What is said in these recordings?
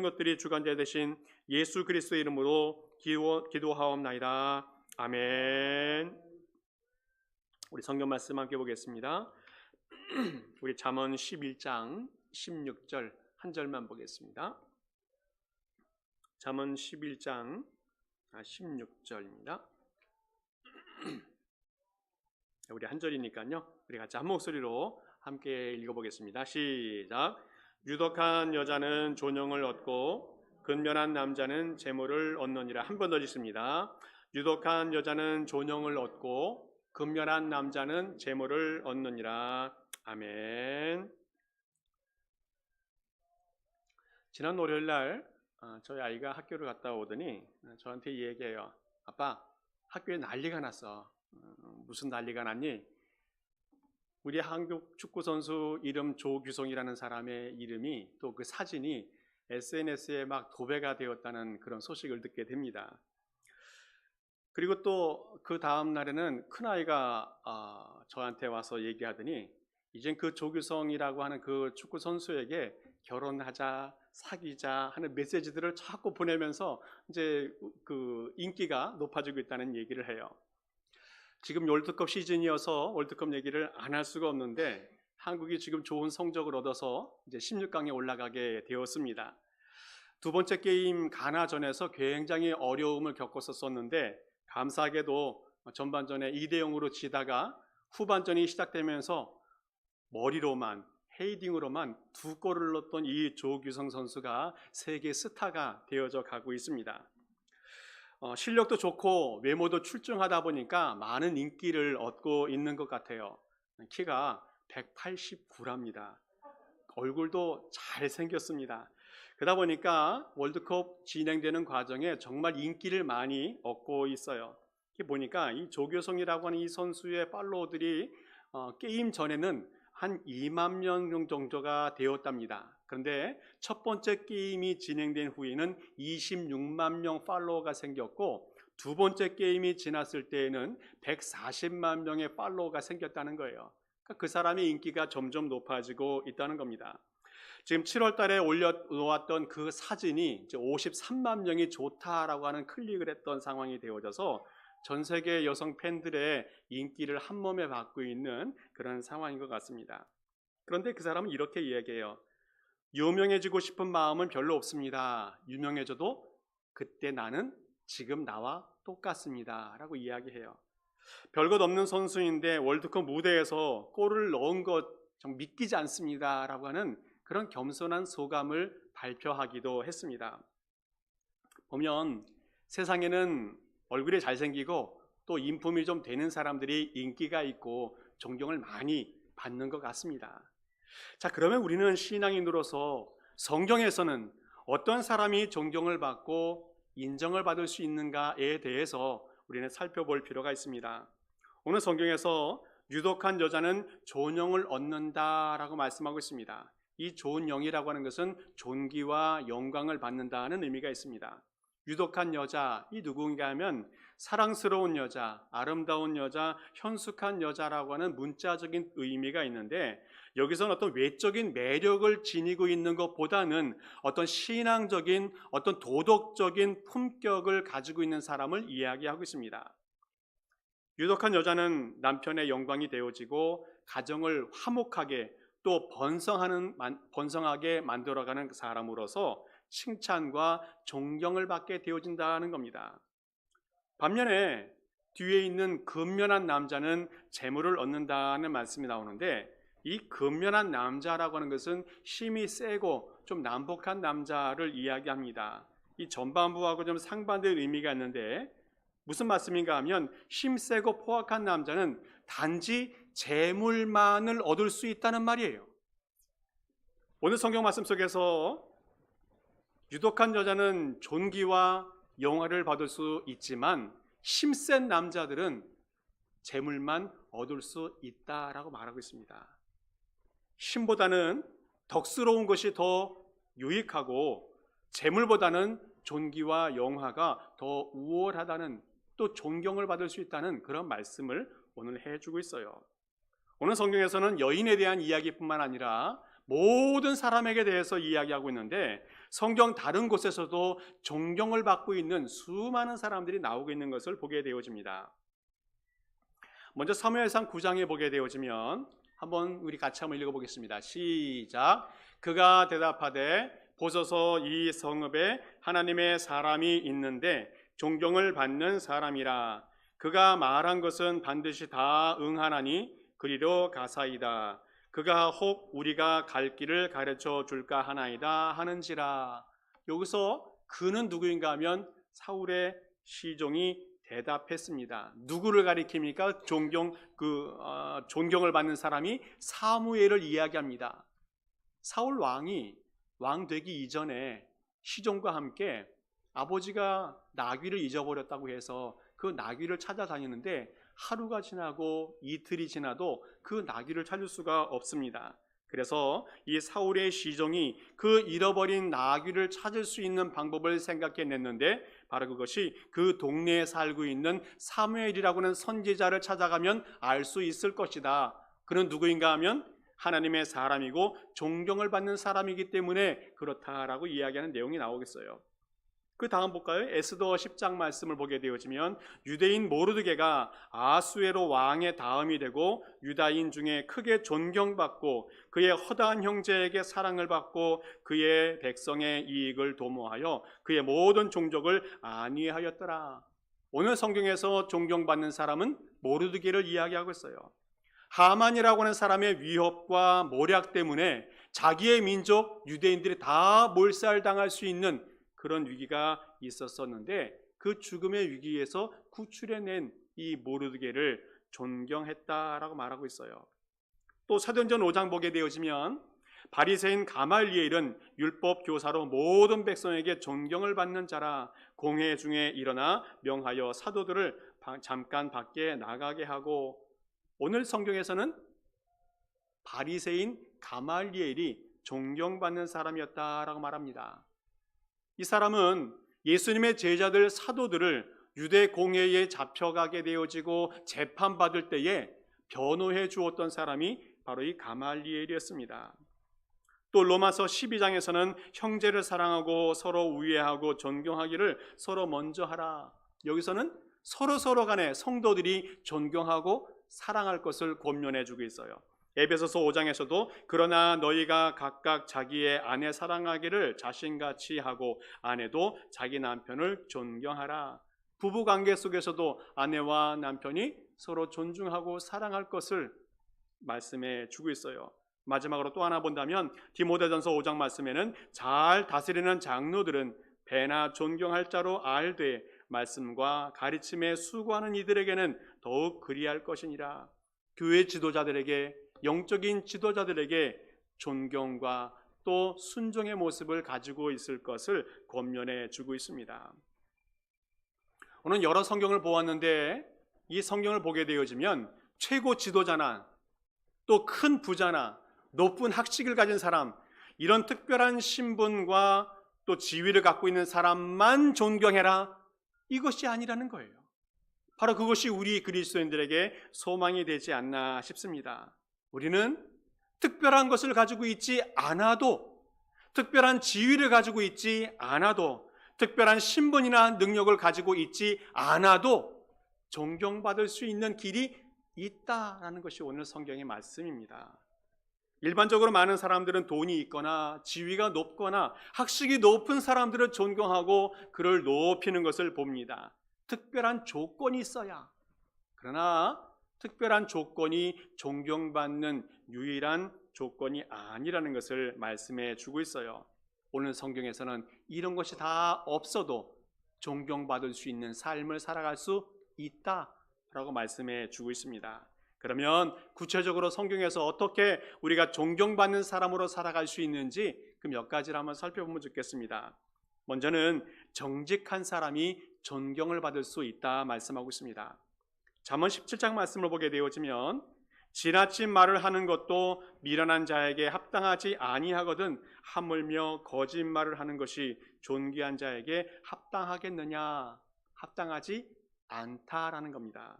것들이 주관자 되신 예수 그리스도의 이름으로 기도하옵나이다. 아멘. 우리 성경 말씀 함께 보겠습니다. 우리 잠언 11장 16절 한 절만 보겠습니다. 잠언 11장 16절입니다. 우리 한 절이니까요. 우리 같이 한 목소리로 함께 읽어보겠습니다. 시작. 유독한 여자는 존영을 얻고 근면한 남자는 재물을 얻느니라. 한 번 더 읽습니다. 유독한 여자는 존영을 얻고 근면한 남자는 재물을 얻느니라. 아멘. 지난 월요일 날 저희 아이가 학교를 갔다 오더니 저한테 얘기해요. 아빠, 학교에 난리가 났어. 무슨 난리가 났니? 우리 한국 축구 선수 이름 조규성이라는 사람의 이름이 또 그 사진이 SNS에 막 도배가 되었다는 그런 소식을 듣게 됩니다. 그리고 또 그 다음 날에는 큰아이가 저한테 와서 얘기하더니 이젠 그 조규성이라고 하는 그 축구 선수에게 결혼하자, 사귀자 하는 메시지들을 자꾸 보내면서 이제 그 인기가 높아지고 있다는 얘기를 해요. 지금 월드컵 시즌이어서 월드컵 얘기를 안 할 수가 없는데 한국이 지금 좋은 성적을 얻어서 이제 16강에 올라가게 되었습니다. 두 번째 게임 가나전에서 굉장히 어려움을 겪었었는데 감사하게도 전반전에 2대0으로 지다가 후반전이 시작되면서 머리로만 헤이딩으로만 2골을 넣었던 이 조규성 선수가 세계 스타가 되어져 가고 있습니다. 실력도 좋고 외모도 출중하다 보니까 많은 인기를 얻고 있는 것 같아요. 키가 189랍니다. 얼굴도 잘생겼습니다. 그러다 보니까 월드컵 진행되는 과정에 정말 인기를 많이 얻고 있어요. 이렇게 보니까 이 조규성이라고 하는 이 선수의 팔로워들이 게임 전에는 한 2만 명 정도가 되었답니다. 그런데 첫 번째 게임이 진행된 후에는 26만 명 팔로워가 생겼고 두 번째 게임이 지났을 때에는 140만 명의 팔로워가 생겼다는 거예요. 그러니까 그 사람의 인기가 점점 높아지고 있다는 겁니다. 지금 7월 달에 올려놓았던 그 사진이 이제 53만 명이 좋다라고 하는 클릭을 했던 상황이 되어져서 전 세계 여성 팬들의 인기를 한 몸에 받고 있는 그런 상황인 것 같습니다. 그런데 그 사람은 이렇게 이야기해요. 유명해지고 싶은 마음은 별로 없습니다. 유명해져도 그때 나는 지금 나와 똑같습니다. 라고 이야기해요. 별것 없는 선수인데 월드컵 무대에서 골을 넣은 것 좀 믿기지 않습니다. 라고 하는 그런 겸손한 소감을 발표하기도 했습니다. 보면 세상에는 얼굴이 잘생기고 또 인품이 좀 되는 사람들이 인기가 있고 존경을 많이 받는 것 같습니다. 자, 그러면 우리는 신앙인으로서 성경에서는 어떤 사람이 존경을 받고 인정을 받을 수 있는가에 대해서 우리는 살펴볼 필요가 있습니다. 오늘 성경에서 유독한 여자는 존영을 얻는다라고 말씀하고 있습니다. 이 좋은 영이라고 하는 것은 존귀와 영광을 받는다는 의미가 있습니다. 유독한 여자, 이 누구인가 하면 사랑스러운 여자, 아름다운 여자, 현숙한 여자라고 하는 문자적인 의미가 있는데 여기서는 어떤 외적인 매력을 지니고 있는 것보다는 어떤 신앙적인, 어떤 도덕적인 품격을 가지고 있는 사람을 이야기하고 있습니다. 유독한 여자는 남편의 영광이 되어지고 가정을 화목하게 또 번성하게 만들어가는 사람으로서 칭찬과 존경을 받게 되어진다는 겁니다. 반면에 뒤에 있는 근면한 남자는 재물을 얻는다는 말씀이 나오는데 이 근면한 남자라고 하는 것은 힘이 세고 좀 난폭한 남자를 이야기합니다. 이 전반부하고 좀 상반된 의미가 있는데 무슨 말씀인가 하면 힘세고 포악한 남자는 단지 재물만을 얻을 수 있다는 말이에요. 오늘 성경 말씀 속에서 유독한 여자는 존귀와 영화를 받을 수 있지만 힘센 남자들은 재물만 얻을 수 있다라고 말하고 있습니다. 힘보다는 덕스러운 것이 더 유익하고 재물보다는 존귀와 영화가 더 우월하다는 또 존경을 받을 수 있다는 그런 말씀을 오늘 해주고 있어요. 오늘 성경에서는 여인에 대한 이야기뿐만 아니라 모든 사람에게 대해서 이야기하고 있는데 성경 다른 곳에서도 존경을 받고 있는 수많은 사람들이 나오고 있는 것을 보게 되어집니다. 먼저 사무엘상 9장에 보게 되어지면 한번 우리 같이 한번 읽어보겠습니다. 시작. 그가 대답하되 보소서 이 성읍에 하나님의 사람이 있는데 존경을 받는 사람이라. 그가 말한 것은 반드시 다 응하나니 그리로 가사이다. 그가 혹 우리가 갈 길을 가르쳐 줄까 하나이다 하는지라. 여기서 그는 누구인가 하면 사울의 시종이 대답했습니다. 누구를 가리킵니까? 존경을 받는 사람이 사무엘을 이야기합니다. 사울 왕이 왕 되기 이전에 시종과 함께 아버지가 나귀를 잊어버렸다고 해서 그 나귀를 찾아다니는데 하루가 지나고 이틀이 지나도 그 나귀를 찾을 수가 없습니다. 그래서 이 사울의 시종이 그 잃어버린 나귀를 찾을 수 있는 방법을 생각해냈는데 바로 그것이 그 동네에 살고 있는 사무엘이라고 하는 선지자를 찾아가면 알 수 있을 것이다. 그는 누구인가 하면 하나님의 사람이고 존경을 받는 사람이기 때문에 그렇다라고 이야기하는 내용이 나오겠어요. 그 다음 볼까요? 에스더 10장 말씀을 보게 되어지면 유대인 모르드게가 아수에로 왕의 다음이 되고 유다인 중에 크게 존경받고 그의 허다한 형제에게 사랑을 받고 그의 백성의 이익을 도모하여 그의 모든 종족을 안위하였더라. 오늘 성경에서 존경받는 사람은 모르드게를 이야기하고 있어요. 하만이라고 하는 사람의 위협과 모략 때문에 자기의 민족 유대인들이 다 몰살당할 수 있는 그런 위기가 있었었는데 그 죽음의 위기에서 구출해낸 이 모르드게를 존경했다라고 말하고 있어요. 또 사도행전 5장 보게 되어지면 바리새인 가말리엘은 율법 교사로 모든 백성에게 존경을 받는 자라. 공회 중에 일어나 명하여 사도들을 잠깐 밖에 나가게 하고. 오늘 성경에서는 바리새인 가말리엘이 존경받는 사람이었다라고 말합니다. 이 사람은 예수님의 제자들 사도들을 유대 공회에 잡혀가게 되어지고 재판받을 때에 변호해 주었던 사람이 바로 이 가말리엘이었습니다. 또 로마서 12장에서는 형제를 사랑하고 서로 우애하고 존경하기를 서로 먼저 하라. 여기서는 서로 간에 성도들이 존경하고 사랑할 것을 권면해 주고 있어요. 에베소서 5장에서도 그러나 너희가 각각 자기의 아내 사랑하기를 자신같이 하고 아내도 자기 남편을 존경하라. 부부관계 속에서도 아내와 남편이 서로 존중하고 사랑할 것을 말씀해 주고 있어요. 마지막으로 또 하나 본다면 디모데전서 5장 말씀에는 잘 다스리는 장로들은 배나 존경할 자로 알되 말씀과 가르침에 수고하는 이들에게는 더욱 그리할 것이니라. 교회 지도자들에게 영적인 지도자들에게 존경과 또 순종의 모습을 가지고 있을 것을 권면해 주고 있습니다. 오늘 여러 성경을 보았는데 이 성경을 보게 되어지면 최고 지도자나 또 큰 부자나 높은 학식을 가진 사람, 이런 특별한 신분과 또 지위를 갖고 있는 사람만 존경해라, 이것이 아니라는 거예요. 바로 그것이 우리 그리스도인들에게 소망이 되지 않나 싶습니다. 우리는 특별한 것을 가지고 있지 않아도, 특별한 지위를 가지고 있지 않아도, 특별한 신분이나 능력을 가지고 있지 않아도 존경받을 수 있는 길이 있다라는 것이 오늘 성경의 말씀입니다. 일반적으로 많은 사람들은 돈이 있거나 지위가 높거나 학식이 높은 사람들을 존경하고 그를 높이는 것을 봅니다. 특별한 조건이 있어야. 그러나 특별한 조건이 존경받는 유일한 조건이 아니라는 것을 말씀해 주고 있어요. 오늘 성경에서는 이런 것이 다 없어도 존경받을 수 있는 삶을 살아갈 수 있다라고 말씀해 주고 있습니다. 그러면 구체적으로 성경에서 어떻게 우리가 존경받는 사람으로 살아갈 수 있는지 그 몇 가지를 한번 살펴보면 좋겠습니다. 먼저는 정직한 사람이 존경을 받을 수 있다 말씀하고 있습니다. 잠언 17장 말씀을 보게 되어지면 지나친 말을 하는 것도 미련한 자에게 합당하지 아니하거든 하물며 거짓말을 하는 것이 존귀한 자에게 합당하겠느냐? 합당하지 않다라는 겁니다.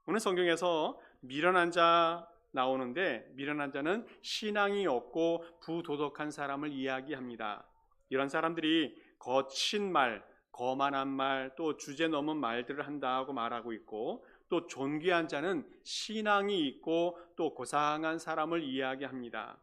오늘 성경에서 미련한 자 나오는데 미련한 자는 신앙이 없고 부도덕한 사람을 이야기합니다. 이런 사람들이 거친 말, 거만한 말, 또 주제 넘은 말들을 한다고 말하고 있고, 또 존귀한 자는 신앙이 있고 또 고상한 사람을 이야기합니다.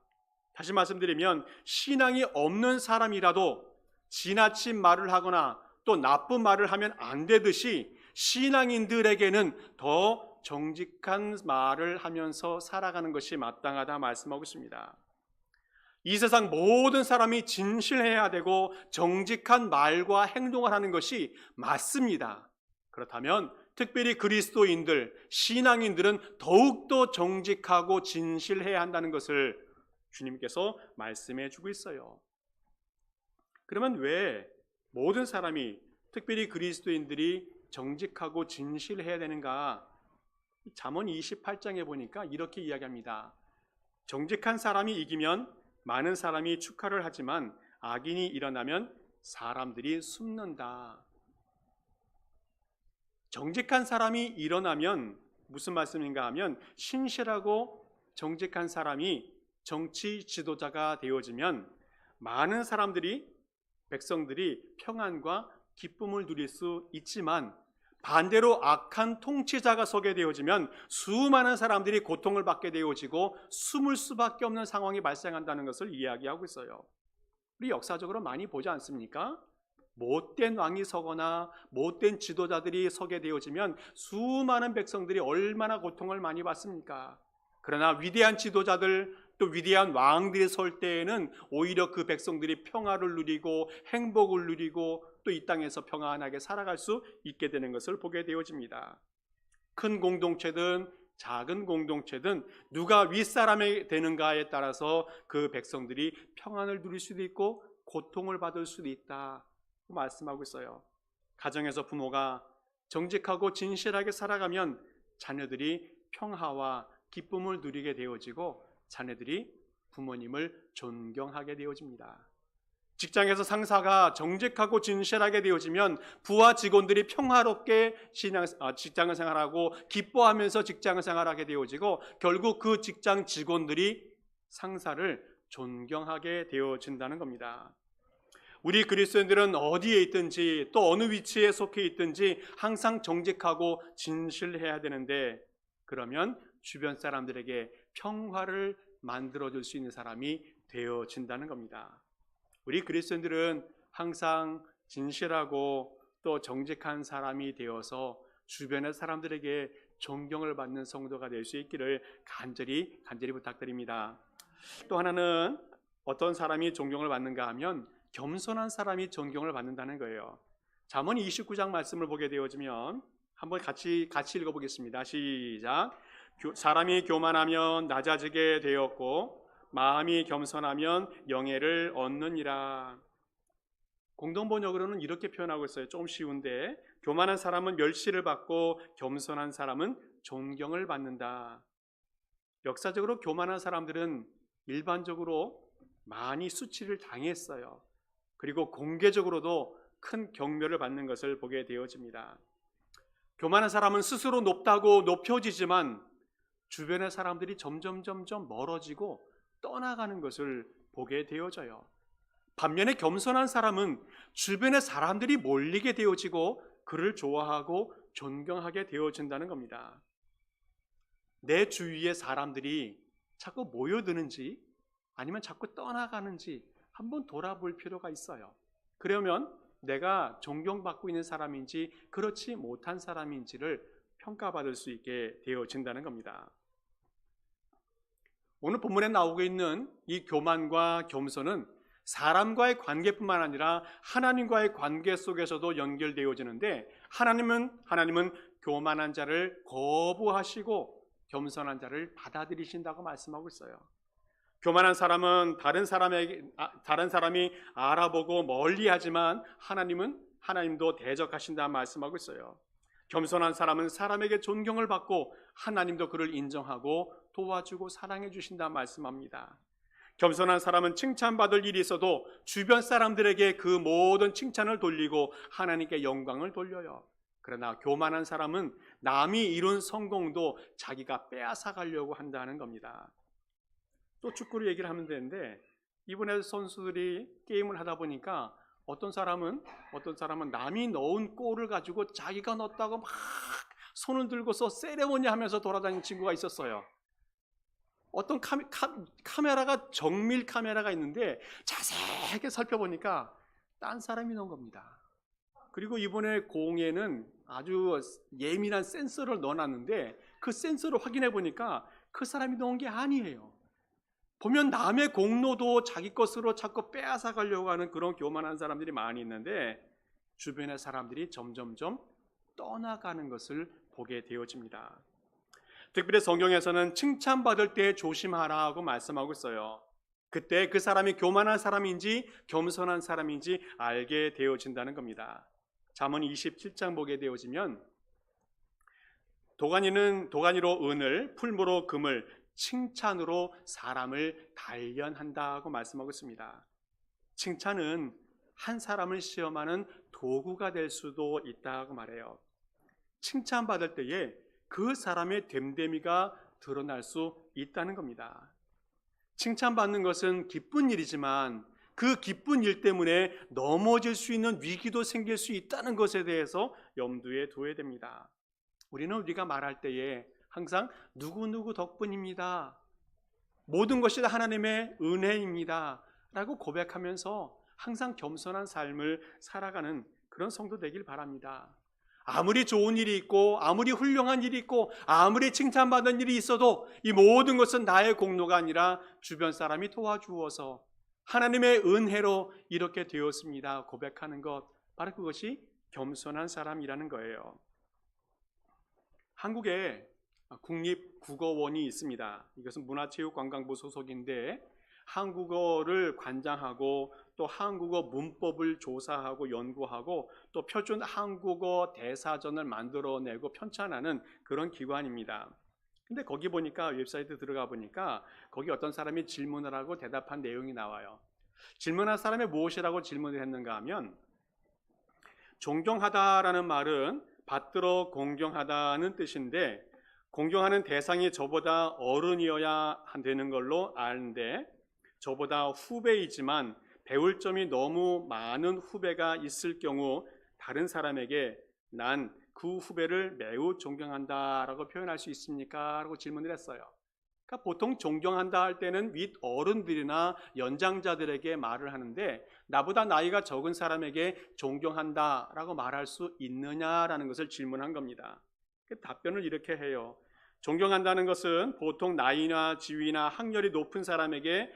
다시 말씀드리면 신앙이 없는 사람이라도 지나친 말을 하거나 또 나쁜 말을 하면 안 되듯이 신앙인들에게는 더 정직한 말을 하면서 살아가는 것이 마땅하다 말씀하고 있습니다. 이 세상 모든 사람이 진실해야 되고 정직한 말과 행동을 하는 것이 맞습니다. 그렇다면 특별히 그리스도인들, 신앙인들은 더욱더 정직하고 진실해야 한다는 것을 주님께서 말씀해 주고 있어요. 그러면 왜 모든 사람이, 특별히 그리스도인들이 정직하고 진실해야 되는가? 잠언 28장에 보니까 이렇게 이야기합니다. 정직한 사람이 이기면 많은 사람이 축하를 하지만 악인이 일어나면 사람들이 숨는다. 정직한 사람이 일어나면 무슨 말씀인가 하면, 신실하고 정직한 사람이 정치 지도자가 되어지면 많은 사람들이, 백성들이 평안과 기쁨을 누릴 수 있지만, 반대로 악한 통치자가 서게 되어지면 수많은 사람들이 고통을 받게 되어지고 숨을 수밖에 없는 상황이 발생한다는 것을 이야기하고 있어요. 우리 역사적으로 많이 보지 않습니까? 못된 왕이 서거나 못된 지도자들이 서게 되어지면 수많은 백성들이 얼마나 고통을 많이 받습니까? 그러나 위대한 지도자들, 또 위대한 왕들이 설 때에는 오히려 그 백성들이 평화를 누리고 행복을 누리고 또 이 땅에서 평안하게 살아갈 수 있게 되는 것을 보게 되어집니다. 큰 공동체든 작은 공동체든 누가 윗사람이 되는가에 따라서 그 백성들이 평안을 누릴 수도 있고 고통을 받을 수도 있다 말씀하고 있어요. 가정에서 부모가 정직하고 진실하게 살아가면 자녀들이 평화와 기쁨을 누리게 되어지고 자녀들이 부모님을 존경하게 되어집니다. 직장에서 상사가 정직하고 진실하게 되어지면 부하 직원들이 평화롭게 직장을 생활하고 기뻐하면서 직장을 생활하게 되어지고 결국 그 직장 직원들이 상사를 존경하게 되어진다는 겁니다. 우리 그리스도인들은 어디에 있든지 또 어느 위치에 속해 있든지 항상 정직하고 진실해야 되는데, 그러면 주변 사람들에게 평화를 만들어줄 수 있는 사람이 되어진다는 겁니다. 우리 그리스도인들은 항상 진실하고 또 정직한 사람이 되어서 주변의 사람들에게 존경을 받는 성도가 될 수 있기를 간절히 부탁드립니다. 또 하나는 어떤 사람이 존경을 받는가 하면 겸손한 사람이 존경을 받는다는 거예요. 잠언 29장 말씀을 보게 되어지면 한번 같이 읽어보겠습니다. 시작. 사람이 교만하면 낮아지게 되었고 마음이 겸손하면 영예를 얻느니라. 공동번역으로는 이렇게 표현하고 있어요. 조금 쉬운데, 교만한 사람은 멸시를 받고 겸손한 사람은 존경을 받는다. 역사적으로 교만한 사람들은 일반적으로 많이 수치를 당했어요. 그리고 공개적으로도 큰 경멸을 받는 것을 보게 되어집니다. 교만한 사람은 스스로 높다고 높여지지만 주변의 사람들이 점점 멀어지고 떠나가는 것을 보게 되어져요. 반면에 겸손한 사람은 주변의 사람들이 몰리게 되어지고 그를 좋아하고 존경하게 되어진다는 겁니다. 내 주위의 사람들이 자꾸 모여드는지 아니면 자꾸 떠나가는지 한번 돌아볼 필요가 있어요. 그러면 내가 존경받고 있는 사람인지 그렇지 못한 사람인지를 평가받을 수 있게 되어진다는 겁니다. 오늘 본문에 나오고 있는 이 교만과 겸손은 사람과의 관계뿐만 아니라 하나님과의 관계 속에서도 연결되어지는데, 하나님은 교만한 자를 거부하시고 겸손한 자를 받아들이신다고 말씀하고 있어요. 교만한 사람은 다른 사람이 알아보고 멀리하지만 하나님도 대적하신다 말씀하고 있어요. 겸손한 사람은 사람에게 존경을 받고 하나님도 그를 인정하고 도와주고 사랑해 주신다 말씀합니다. 겸손한 사람은 칭찬받을 일이 있어도 주변 사람들에게 그 모든 칭찬을 돌리고 하나님께 영광을 돌려요. 그러나 교만한 사람은 남이 이룬 성공도 자기가 빼앗아 가려고 한다는 겁니다. 또 축구를 얘기를 하면 되는데, 이번에 선수들이 게임을 하다 보니까 어떤 사람은 남이 넣은 골을 가지고 자기가 넣었다고 막 손을 들고서 세레모니 하면서 돌아다니는 친구가 있었어요. 어떤 카메라가 정밀 카메라가 있는데 자세하게 살펴보니까 딴 사람이 넣은 겁니다. 그리고 이번에 공에는 아주 예민한 센서를 넣어놨는데 그 센서를 확인해 보니까 그 사람이 넣은 게 아니에요. 보면 남의 공로도 자기 것으로 자꾸 빼앗아 가려고 하는 그런 교만한 사람들이 많이 있는데 주변의 사람들이 점점점 떠나가는 것을 보게 되어집니다. 특별히 성경에서는 칭찬받을 때 조심하라고 말씀하고 있어요. 그때 그 사람이 교만한 사람인지 겸손한 사람인지 알게 되어진다는 겁니다. 잠언 27장 보게 되어지면 도가니로 은을, 풀무로 금을, 칭찬으로 사람을 단련한다고 말씀하고 있습니다. 칭찬은 한 사람을 시험하는 도구가 될 수도 있다고 말해요. 칭찬받을 때에 그 사람의 됨됨이가 드러날 수 있다는 겁니다. 칭찬받는 것은 기쁜 일이지만 그 기쁜 일 때문에 넘어질 수 있는 위기도 생길 수 있다는 것에 대해서 염두에 둬야 됩니다. 우리가 말할 때에 항상 누구누구 덕분입니다, 모든 것이 다 하나님의 은혜입니다 라고 고백하면서 항상 겸손한 삶을 살아가는 그런 성도 되길 바랍니다. 아무리 좋은 일이 있고 아무리 훌륭한 일이 있고 아무리 칭찬받은 일이 있어도 이 모든 것은 나의 공로가 아니라 주변 사람이 도와주어서 하나님의 은혜로 이렇게 되었습니다 고백하는 것, 바로 그것이 겸손한 사람이라는 거예요. 한국에 국립국어원이 있습니다. 이것은 문화체육관광부 소속인데 한국어를 관장하고 또 한국어 문법을 조사하고 연구하고 또 표준 한국어 대사전을 만들어내고 편찬하는 그런 기관입니다. 근데 거기 보니까, 웹사이트 들어가 보니까 거기 어떤 사람이 질문을 하고 대답한 내용이 나와요. 질문한 사람이 무엇이라고 질문을 했는가 하면, 존경하다라는 말은 받들어 공경하다는 뜻인데 공경하는 대상이 저보다 어른이어야 되는 걸로 아는데 저보다 후배이지만 배울 점이 너무 많은 후배가 있을 경우 다른 사람에게 난 그 후배를 매우 존경한다라고 표현할 수 있습니까? 라고 질문을 했어요. 그러니까 보통 존경한다 할 때는 윗 어른들이나 연장자들에게 말을 하는데 나보다 나이가 적은 사람에게 존경한다라고 말할 수 있느냐라는 것을 질문한 겁니다. 답변을 이렇게 해요. 존경한다는 것은 보통 나이나 지위나 학렬이 높은 사람에게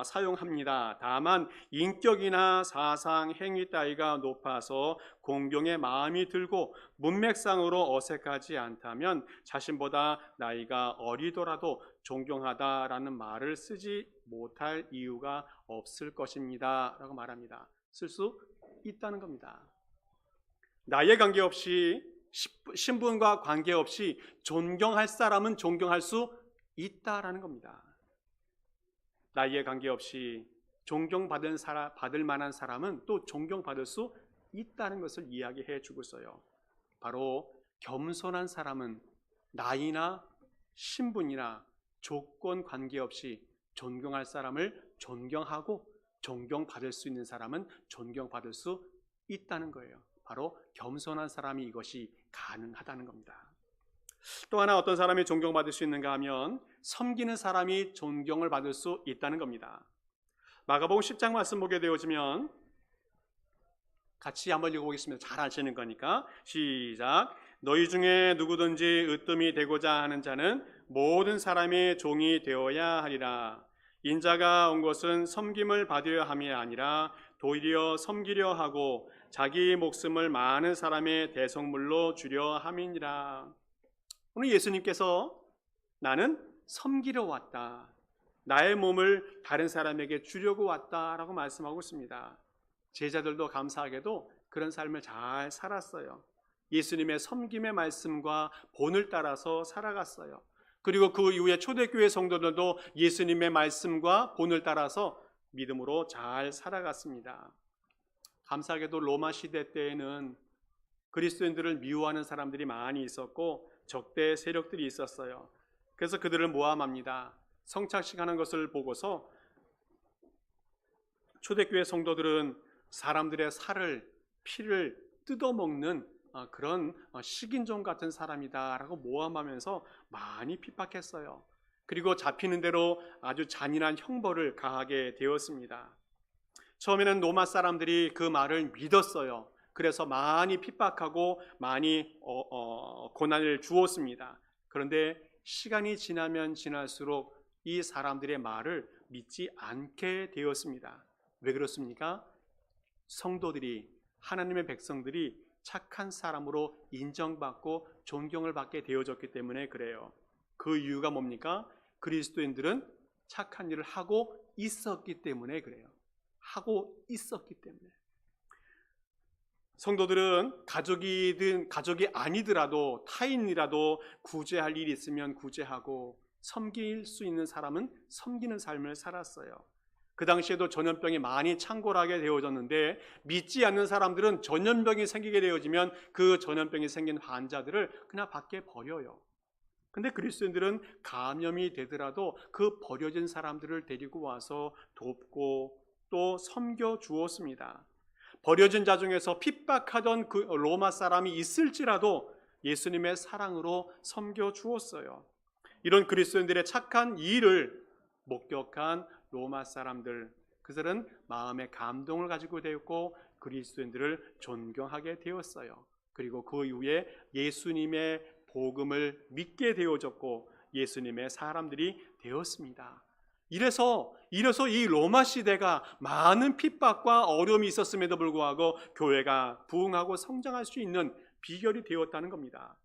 사용합니다. 다만 인격이나 사상, 행위 따위가 높아서 공경의 마음이 들고 문맥상으로 어색하지 않다면 자신보다 나이가 어리더라도 존경하다라는 말을 쓰지 못할 이유가 없을 것입니다 라고 말합니다. 쓸 수 있다는 겁니다. 나이에 관계없이 신분과 관계없이 존경할 사람은 존경할 수 있다라는 겁니다. 나이에 관계없이 존경받을 만한 사람은 또 존경받을 수 있다는 것을 이야기해 주고 있어요. 바로 겸손한 사람은 나이나 신분이나 조건 관계없이 존경할 사람을 존경하고 존경받을 수 있는 사람은 존경받을 수 있다는 거예요. 바로 겸손한 사람이 이것이 가능하다는 겁니다. 또 하나 어떤 사람이 존경받을 수 있는가 하면 섬기는 사람이 존경을 받을 수 있다는 겁니다. 마가복음 10장 말씀 보게 되어지면 같이 한번 읽어보겠습니다. 잘 아시는 거니까 시작. 너희 중에 누구든지 으뜸이 되고자 하는 자는 모든 사람의 종이 되어야 하리라. 인자가 온 것은 섬김을 받으려 함이 아니라 도리어 섬기려 하고 자기 목숨을 많은 사람의 대속물로 주려 함이니라. 오늘 예수님께서 나는 섬기려 왔다, 나의 몸을 다른 사람에게 주려고 왔다라고 말씀하고 있습니다. 제자들도 감사하게도 그런 삶을 잘 살았어요. 예수님의 섬김의 말씀과 본을 따라서 살아갔어요. 그리고 그 이후에 초대교회 성도들도 예수님의 말씀과 본을 따라서 믿음으로 잘 살아갔습니다. 감사하게도 로마 시대 때에는 그리스도인들을 미워하는 사람들이 많이 있었고 적대 세력들이 있었어요. 그래서 그들을 모함합니다. 성착식하는 것을 보고서 초대교회 성도들은 사람들의 살을, 피를 뜯어먹는 그런 식인종 같은 사람이다라고 모함하면서 많이 핍박했어요. 그리고 잡히는 대로 아주 잔인한 형벌을 가하게 되었습니다. 처음에는 로마 사람들이 그 말을 믿었어요. 그래서 많이 핍박하고 많이 고난을 주었습니다. 그런데 시간이 지나면 지날수록 이 사람들의 말을 믿지 않게 되었습니다. 왜 그렇습니까? 성도들이, 하나님의 백성들이 착한 사람으로 인정받고 존경을 받게 되어졌기 때문에 그래요. 그 이유가 뭡니까? 그리스도인들은 착한 일을 하고 있었기 때문에 그래요. 하고 있었기 때문에. 성도들은 가족이 아니더라도 타인이라도 구제할 일이 있으면 구제하고 섬길 수 있는 사람은 섬기는 삶을 살았어요. 그 당시에도 전염병이 많이 창궐하게 되어졌는데 믿지 않는 사람들은 전염병이 생기게 되어지면 그 전염병이 생긴 환자들을 그냥 밖에 버려요. 근데 그리스도인들은 감염이 되더라도 그 버려진 사람들을 데리고 와서 돕고 또 섬겨 주었습니다. 버려진 자 중에서 핍박하던 그 로마 사람이 있을지라도 예수님의 사랑으로 섬겨 주었어요. 이런 그리스도인들의 착한 일을 목격한 로마 사람들, 그들은 마음의 감동을 가지고 되었고 그리스도인들을 존경하게 되었어요. 그리고 그 이후에 예수님의 복음을 믿게 되어졌고 예수님의 사람들이 되었습니다. 이래서 이 로마 시대가 많은 핍박과 어려움이 있었음에도 불구하고 교회가 부흥하고 성장할 수 있는 비결이 되었다는 겁니다.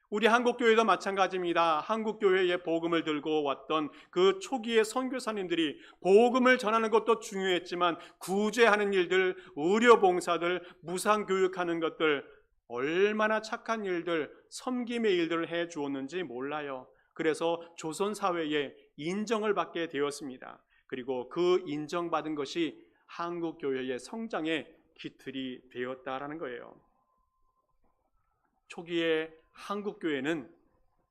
우리 한국교회도 마찬가지입니다. 한국교회에 복음을 들고 왔던 그 초기의 선교사님들이 복음을 전하는 것도 중요했지만 구제하는 일들, 의료봉사들, 무상교육하는 것들, 얼마나 착한 일들, 섬김의 일들을 해 주었는지 몰라요. 그래서 조선사회에 인정을 받게 되었습니다. 그리고 그 인정받은 것이 한국교회의 성장의 기틀이 되었다라는 거예요. 초기에 한국교회는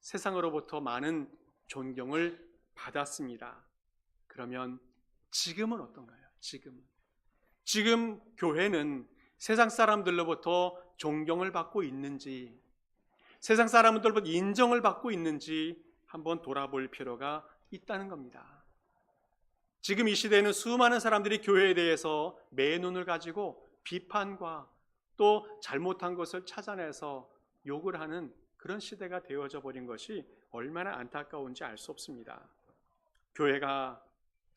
세상으로부터 많은 존경을 받았습니다. 그러면 지금은 어떤가요? 지금 교회는 세상 사람들로부터 존경을 받고 있는지, 세상 사람들로부터 인정을 받고 있는지 한번 돌아볼 필요가 있다는 겁니다. 지금 이 시대에는 수많은 사람들이 교회에 대해서 매눈을 가지고 비판과 또 잘못한 것을 찾아내서 욕을 하는 그런 시대가 되어져 버린 것이 얼마나 안타까운지 알 수 없습니다. 교회가,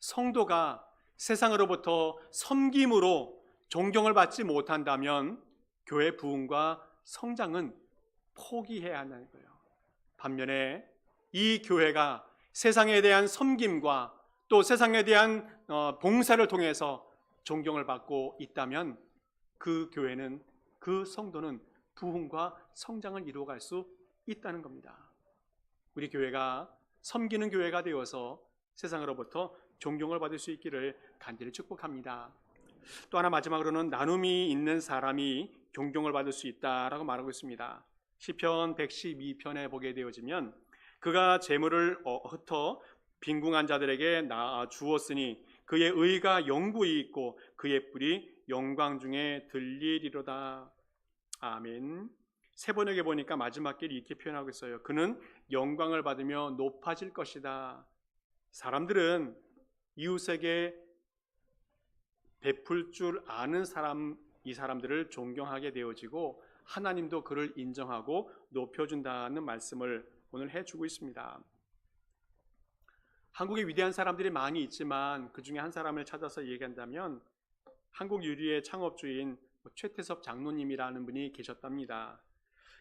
성도가 세상으로부터 섬김으로 존경을 받지 못한다면 교회 부흥과 성장은 포기해야 한다는 거예요. 반면에 이 교회가 세상에 대한 섬김과 또 세상에 대한 봉사를 통해서 존경을 받고 있다면 그 교회는, 그 성도는 부흥과 성장을 이루어갈 수 있다는 겁니다. 우리 교회가 섬기는 교회가 되어서 세상으로부터 존경을 받을 수 있기를 간절히 축복합니다. 또 하나 마지막으로는 나눔이 있는 사람이 존경을 받을 수 있다라고 말하고 있습니다. 시편 112편에 보게 되어지면 그가 재물을 흩어 빈궁한 자들에게 주었으니 그의 의가 영구히 있고 그의 뿔이 영광 중에 들리리로다. 아멘. 세 번역에 보니까 마지막 길이 이렇게 표현하고 있어요. 그는 영광을 받으며 높아질 것이다. 사람들은 이웃에게 베풀 줄 아는 사람, 이 사람들을 존경하게 되어지고 하나님도 그를 인정하고 높여준다는 말씀을 오늘 해주고 있습니다. 한국에 위대한 사람들이 많이 있지만 그 중에 한 사람을 찾아서 얘기한다면 한국 유리의 창업주인 최태섭 장로님이라는 분이 계셨답니다.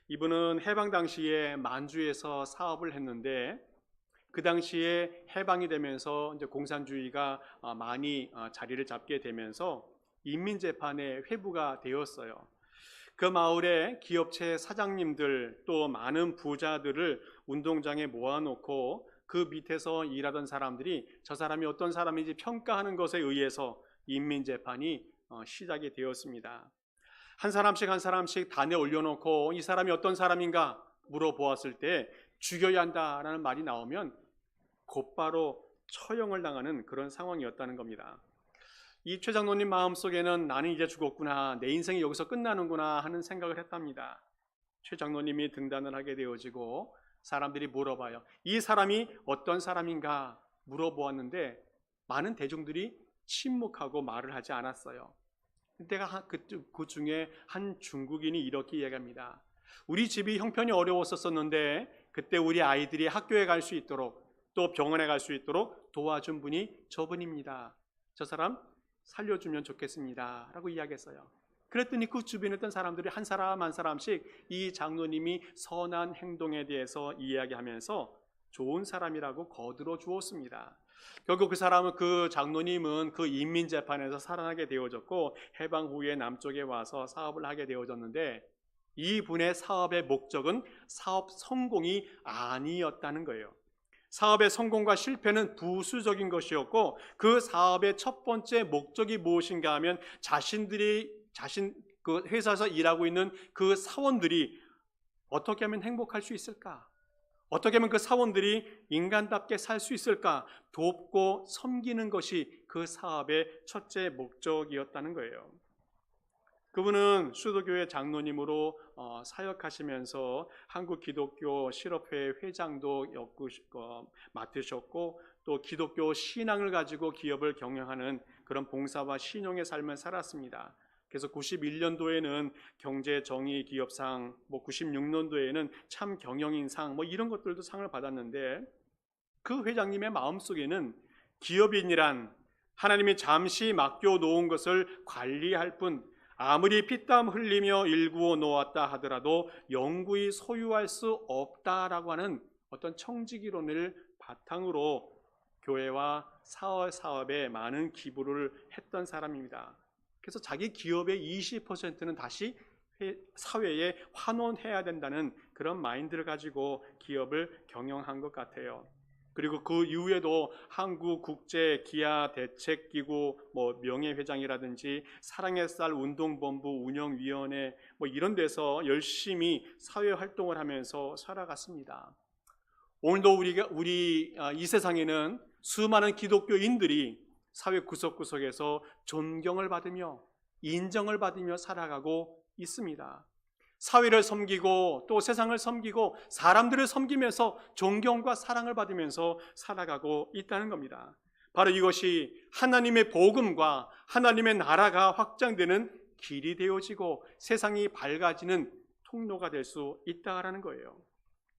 이분은 해방 당시에 만주에서 사업을 했는데 그 당시에 해방이 되면서 이제 공산주의가 많이 자리를 잡게 되면서 인민재판에 회부가 되었어요. 그 마을에 기업체 사장님들 또 많은 부자들을 운동장에 모아놓고 그 밑에서 일하던 사람들이 저 사람이 어떤 사람인지 평가하는 것에 의해서 인민재판이 시작이 되었습니다. 한 사람씩 단에 올려놓고 이 사람이 어떤 사람인가 물어보았을 때 죽여야 한다라는 말이 나오면 곧바로 처형을 당하는 그런 상황이었다는 겁니다. 이 최 장로님 마음속에는 나는 이제 죽었구나, 내 인생이 여기서 끝나는구나 하는 생각을 했답니다. 최 장로님이 등단을 하게 되어지고 사람들이 물어봐요. 이 사람이 어떤 사람인가 물어보았는데 많은 대중들이 침묵하고 말을 하지 않았어요. 그때가 그 중에 한 중국인이 이렇게 이야기합니다. 우리 집이 형편이 어려웠었는데 그때 우리 아이들이 학교에 갈 수 있도록 또 병원에 갈 수 있도록 도와준 분이 저분입니다. 저 사람 살려주면 좋겠습니다 라고 이야기했어요. 그랬더니 그 주변에 있던 사람들이 한 사람 한 사람씩 이 장로님이 선한 행동에 대해서 이야기하면서 좋은 사람이라고 거들어 주었습니다. 결국 그 장로님은 그 인민재판에서 살아나게 되어졌고 해방 후에 남쪽에 와서 사업을 하게 되어졌는데 이분의 사업의 목적은 사업 성공이 아니었다는 거예요. 사업의 성공과 실패는 부수적인 것이었고 그 사업의 첫 번째 목적이 무엇인가 하면 그 회사에서 일하고 있는 그 사원들이 어떻게 하면 행복할 수 있을까? 어떻게 하면 그 사원들이 인간답게 살 수 있을까? 돕고 섬기는 것이 그 사업의 첫째 목적이었다는 거예요. 그분은 수도교회 장로님으로 사역하시면서 한국 기독교 실업회 회장도 맡으셨고 또 기독교 신앙을 가지고 기업을 경영하는 그런 봉사와 신용의 삶을 살았습니다. 그래서 91년도에는 경제정의 기업상, 96년도에는 참 경영인상 이런 것들도 상을 받았는데 그 회장님의 마음속에는 기업인이란 하나님이 잠시 맡겨놓은 것을 관리할 뿐 아무리 피땀 흘리며 일구어 놓았다 하더라도 영구히 소유할 수 없다라고 하는 어떤 청지기론을 바탕으로 교회와 사업에 많은 기부를 했던 사람입니다. 그래서 자기 기업의 20%는 다시 사회에 환원해야 된다는 그런 마인드를 가지고 기업을 경영한 것 같아요. 그리고 그 이후에도 한국국제기아대책기구 명예회장이라든지 사랑의 쌀 운동본부 운영위원회 이런 데서 열심히 사회활동을 하면서 살아갔습니다. 오늘도 우리 이 세상에는 수많은 기독교인들이 사회 구석구석에서 존경을 받으며 인정을 받으며 살아가고 있습니다. 사회를 섬기고 또 세상을 섬기고 사람들을 섬기면서 존경과 사랑을 받으면서 살아가고 있다는 겁니다. 바로 이것이 하나님의 복음과 하나님의 나라가 확장되는 길이 되어지고 세상이 밝아지는 통로가 될 수 있다는 거예요.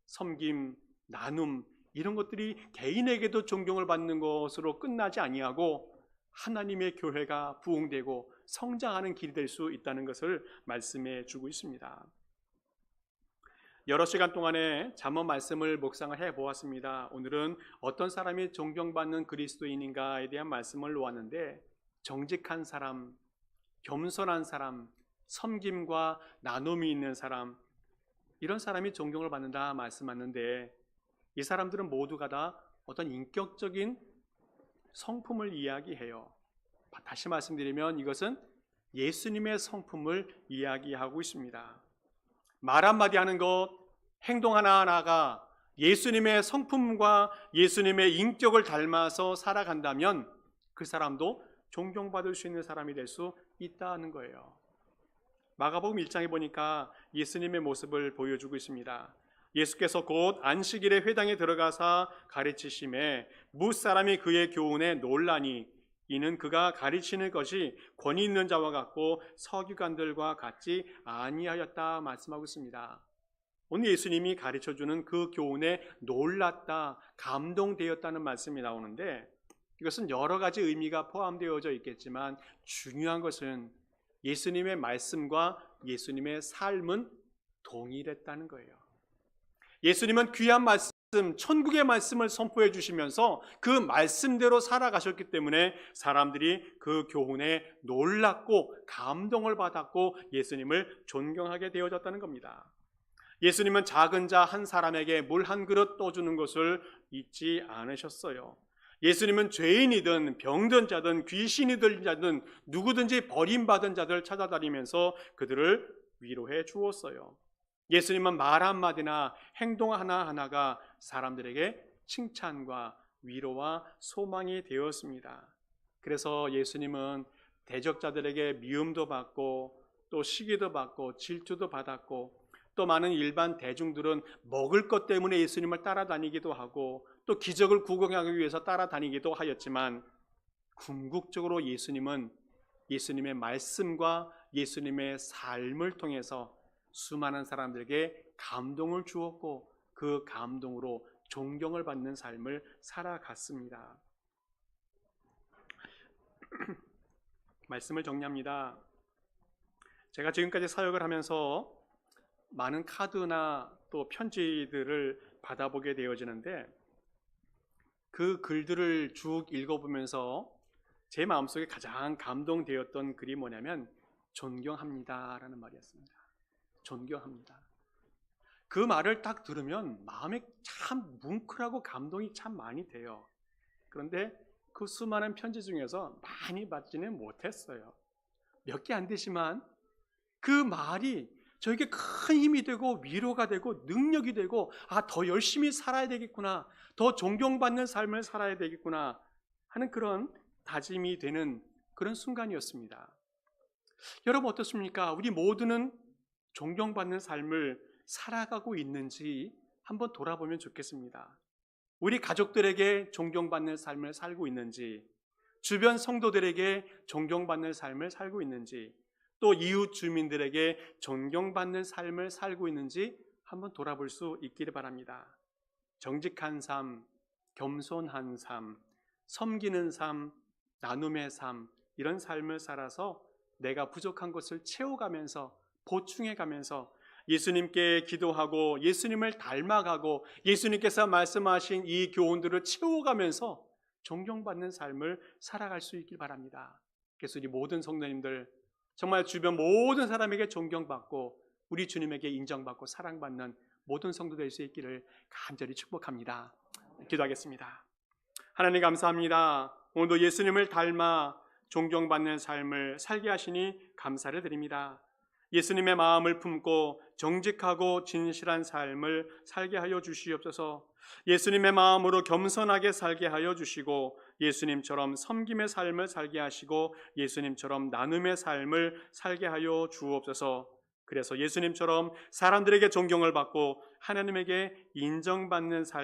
섬김, 나눔 이런 것들이 개인에게도 존경을 받는 것으로 끝나지 아니하고 하나님의 교회가 부흥되고 성장하는 길이 될 수 있다는 것을 말씀해 주고 있습니다. 여러 시간 동안에 잠언 말씀을 묵상을 해보았습니다. 오늘은 어떤 사람이 존경받는 그리스도인인가에 대한 말씀을 놓았는데 정직한 사람, 겸손한 사람, 섬김과 나눔이 있는 사람 이런 사람이 존경을 받는다 말씀하는데 이 사람들은 모두가 다 어떤 인격적인 성품을 이야기해요. 다시 말씀드리면 이것은 예수님의 성품을 이야기하고 있습니다. 말 한마디 하는 것, 행동 하나하나가 예수님의 성품과 예수님의 인격을 닮아서 살아간다면 그 사람도 존경받을 수 있는 사람이 될 수 있다는 거예요. 마가복음 1장에 보니까 예수님의 모습을 보여주고 있습니다. 예수께서 곧 안식일에 회당에 들어가사 가르치심에 무사람이 그의 교훈에 놀라니 이는 그가 가르치는 것이 권위 있는 자와 같고 서기관들과 같지 아니하였다 말씀하고 있습니다. 오늘 예수님이 가르쳐주는 그 교훈에 놀랐다, 감동되었다는 말씀이 나오는데 이것은 여러 가지 의미가 포함되어져 있겠지만 중요한 것은 예수님의 말씀과 예수님의 삶은 동일했다는 거예요. 예수님은 귀한 말씀, 천국의 말씀을 선포해 주시면서 그 말씀대로 살아가셨기 때문에 사람들이 그 교훈에 놀랐고 감동을 받았고 예수님을 존경하게 되어졌다는 겁니다. 예수님은 작은 자 한 사람에게 물 한 그릇 떠주는 것을 잊지 않으셨어요. 예수님은 죄인이든 병든 자든 귀신이 들린 자든 누구든지 버림받은 자들 찾아다니면서 그들을 위로해 주었어요. 예수님은 말 한마디나 행동 하나하나가 사람들에게 칭찬과 위로와 소망이 되었습니다. 그래서 예수님은 대적자들에게 미움도 받고 또 시기도 받고 질투도 받았고, 또 많은 일반 대중들은 먹을 것 때문에 예수님을 따라다니기도 하고 또 기적을 구경하기 위해서 따라다니기도 하였지만, 궁극적으로 예수님은 예수님의 말씀과 예수님의 삶을 통해서 수많은 사람들에게 감동을 주었고 그 감동으로 존경을 받는 삶을 살아갔습니다. 말씀을 정리합니다. 제가 지금까지 사역을 하면서 많은 카드나 또 편지들을 받아보게 되어지는데, 그 글들을 쭉 읽어보면서 제 마음속에 가장 감동되었던 글이 뭐냐면 존경합니다 라는 말이었습니다. 존경합니다. 그 말을 딱 들으면 마음에 참 뭉클하고 감동이 참 많이 돼요. 그런데 그 수많은 편지 중에서 많이 받지는 못했어요. 몇 개 안 되지만 그 말이 저에게 큰 힘이 되고 위로가 되고 능력이 되고, 더 열심히 살아야 되겠구나, 더 존경받는 삶을 살아야 되겠구나 하는 그런 다짐이 되는 그런 순간이었습니다. 여러분 어떻습니까? 우리 모두는 존경받는 삶을 살아가고 있는지 한번 돌아보면 좋겠습니다. 우리 가족들에게 존경받는 삶을 살고 있는지, 주변 성도들에게 존경받는 삶을 살고 있는지, 또 이웃 주민들에게 존경받는 삶을 살고 있는지 한번 돌아볼 수 있기를 바랍니다. 정직한 삶, 겸손한 삶, 섬기는 삶, 나눔의 삶, 이런 삶을 살아서 내가 부족한 것을 채워가면서 보충해가면서 예수님께 기도하고 예수님을 닮아가고 예수님께서 말씀하신 이 교훈들을 채워가면서 존경받는 삶을 살아갈 수 있길 바랍니다. 그래서 우리 모든 성도님들 정말 주변 모든 사람에게 존경받고 우리 주님에게 인정받고 사랑받는 모든 성도 될 수 있기를 간절히 축복합니다. 기도하겠습니다. 하나님 감사합니다. 오늘도 예수님을 닮아 존경받는 삶을 살게 하시니 감사를 드립니다. 예수님의 마음을 품고 정직하고 진실한 삶을 살게 하여 주시옵소서. 예수님의 마음으로 겸손하게 살게 하여 주시고 예수님처럼 섬김의 삶을 살게 하시고 예수님처럼 나눔의 삶을 살게 하여 주옵소서. 그래서 예수님처럼 사람들에게 존경을 받고 하나님에게 인정받는 삶